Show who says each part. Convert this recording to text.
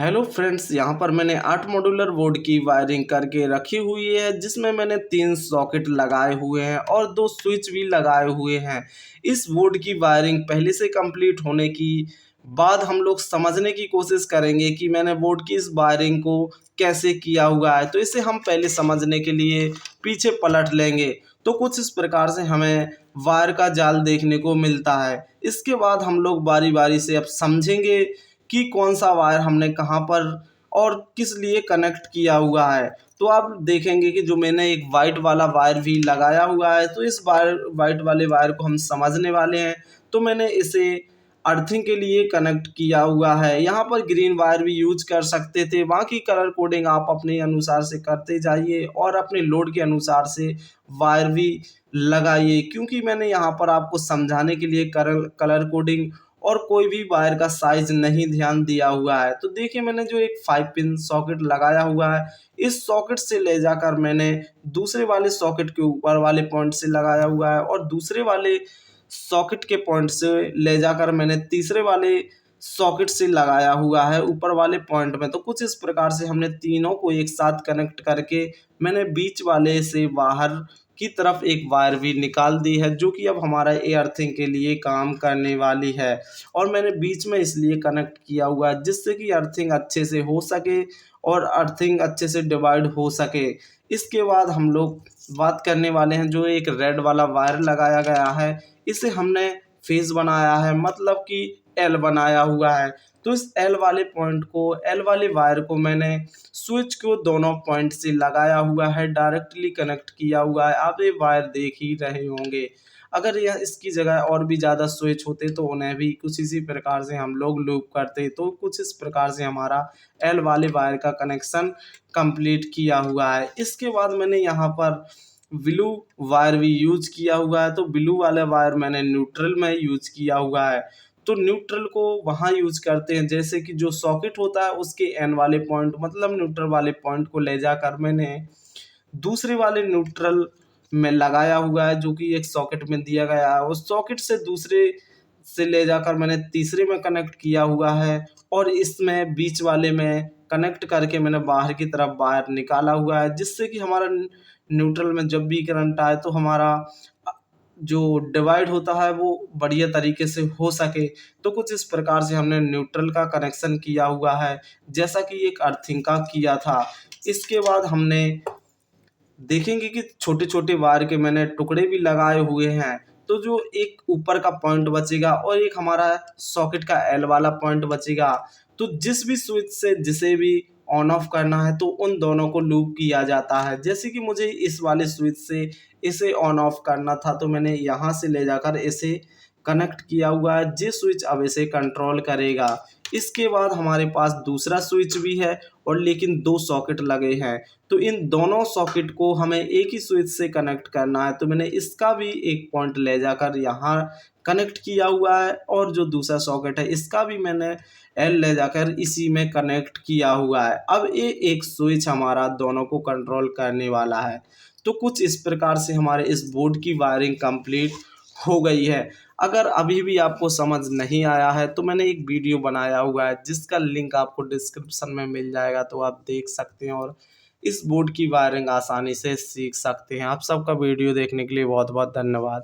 Speaker 1: Hello friends, यहाँ पर मैंने 8 मॉड्यूलर बोर्ड की वायरिंग करके रखी हुई है, जिसमें मैंने 3 सॉकेट लगाए हुए हैं और 2 स्विच भी लगाए हुए हैं। इस बोर्ड की वायरिंग पहले से कंप्लीट होने की बाद हम लोग समझने की कोशिश करेंगे कि मैंने बोर्ड की इस वायरिंग को कैसे किया हुआ है। तो इसे हम पहले समझने के लिए पीछे पलट लेंगे। तो कुछ इस प्रकार से हमें वायर का जाल देखने को मिलता है। इसके बाद हम लोग बारी बारी से अब समझेंगे कि कौन सा वायर हमने कहाँ पर और किस लिए कनेक्ट किया हुआ है। तो आप देखेंगे कि जो मैंने एक वाइट वाला वायर भी लगाया हुआ है, तो इस वाइट वाले वायर को हम समझने वाले हैं। तो मैंने इसे अर्थिंग के लिए कनेक्ट किया हुआ है। यहाँ पर ग्रीन वायर भी यूज कर सकते थे, बाकी कलर कोडिंग आप अपने अनुसार से करते जाइए और अपने लोड के अनुसार से वायर भी लगाइए, क्योंकि मैंने यहाँ पर आपको समझाने के लिए कलर कोडिंग और कोई भी वायर का साइज नहीं ध्यान दिया हुआ है। तो देखिए, मैंने जो एक 5 पिन सॉकेट लगाया हुआ है, इस सॉकेट से ले जाकर मैंने दूसरे वाले सॉकेट के ऊपर वाले पॉइंट से लगाया हुआ है और दूसरे वाले सॉकेट के पॉइंट से ले जाकर मैंने तीसरे वाले सॉकेट से लगाया हुआ है ऊपर वाले पॉइंट में। तो कुछ इस प्रकार से हमने तीनों को एक साथ कनेक्ट करके मैंने बीच वाले से बाहर की तरफ एक वायर भी निकाल दी है, जो कि अब हमारा अर्थिंग के लिए काम करने वाली है। और मैंने बीच में इसलिए कनेक्ट किया हुआ है जिससे कि अर्थिंग अच्छे से हो सके और अर्थिंग अच्छे से डिवाइड हो सके। इसके बाद हम लोग बात करने वाले हैं, जो एक रेड वाला वायर लगाया गया है, इसे हमने फेस बनाया है, मतलब कि एल बनाया हुआ है। तो इस एल वाले पॉइंट को, एल वाले वायर को मैंने स्विच को दोनों पॉइंट से लगाया हुआ है, डायरेक्टली कनेक्ट किया हुआ है। आप ये वायर देख ही रहे होंगे। अगर यह इसकी जगह और भी ज़्यादा स्विच होते तो उन्हें भी कुछ इसी प्रकार से हम लोग लूप करते। तो कुछ इस प्रकार से हमारा एल वाले वायर का कनेक्शन कंप्लीट किया हुआ है। इसके बाद मैंने यहाँ पर ब्लू वायर भी यूज किया हुआ है। तो ब्लू वाला वायर मैंने न्यूट्रल में यूज किया हुआ है। तो न्यूट्रल को वहाँ यूज करते हैं जैसे कि जो सॉकेट होता है उसके एन वाले पॉइंट, मतलब न्यूट्रल वाले पॉइंट को ले जाकर मैंने दूसरे वाले न्यूट्रल में लगाया हुआ है, जो कि एक सॉकेट में दिया गया है। उस सॉकेट से दूसरे से ले जाकर मैंने तीसरे में कनेक्ट किया हुआ है और इसमें बीच वाले में कनेक्ट करके मैंने बाहर की तरफ वायर निकाला हुआ है, जिससे कि हमारा न्यूट्रल में जब भी करंट आए तो हमारा जो डिवाइड होता है वो बढ़िया तरीके से हो सके। तो कुछ इस प्रकार से हमने न्यूट्रल का कनेक्शन किया हुआ है, जैसा कि एक अर्थिंग का किया था। इसके बाद हमने देखेंगे कि छोटे-छोटे वायर के मैंने टुकड़े भी लगाए हुए हैं। तो जो एक ऊपर का पॉइंट बचेगा और एक हमारा सॉकेट का एल वाला पॉइंट बचेगा। तो जिस भी स्विच से जिसे भी ऑन ऑफ करना है तो उन दोनों को लूप किया जाता है। जैसे कि मुझे इस वाले स्विच से इसे ऑन ऑफ करना था, तो मैंने यहाँ से ले जाकर इसे कनेक्ट किया हुआ है। ये स्विच अब इसे कंट्रोल करेगा। इसके बाद हमारे पास दूसरा स्विच भी है और लेकिन 2 सॉकेट लगे हैं। तो इन दोनों सॉकेट को हमें एक ही स्विच से कनेक्ट करना है। तो मैंने इसका भी एक पॉइंट ले जाकर यहाँ कनेक्ट किया हुआ है और जो दूसरा सॉकेट है इसका भी मैंने एल ले जाकर इसी में कनेक्ट किया हुआ है। अब ये एक स्विच हमारा दोनों को कंट्रोल करने वाला है। तो कुछ इस प्रकार से हमारे इस बोर्ड की वायरिंग कंप्लीट हो गई है। अगर अभी भी आपको समझ नहीं आया है तो मैंने एक वीडियो बनाया हुआ है, जिसका लिंक आपको डिस्क्रिप्शन में मिल जाएगा, तो आप देख सकते हैं और इस बोर्ड की वायरिंग आसानी से सीख सकते हैं। आप सबका वीडियो देखने के लिए बहुत बहुत धन्यवाद।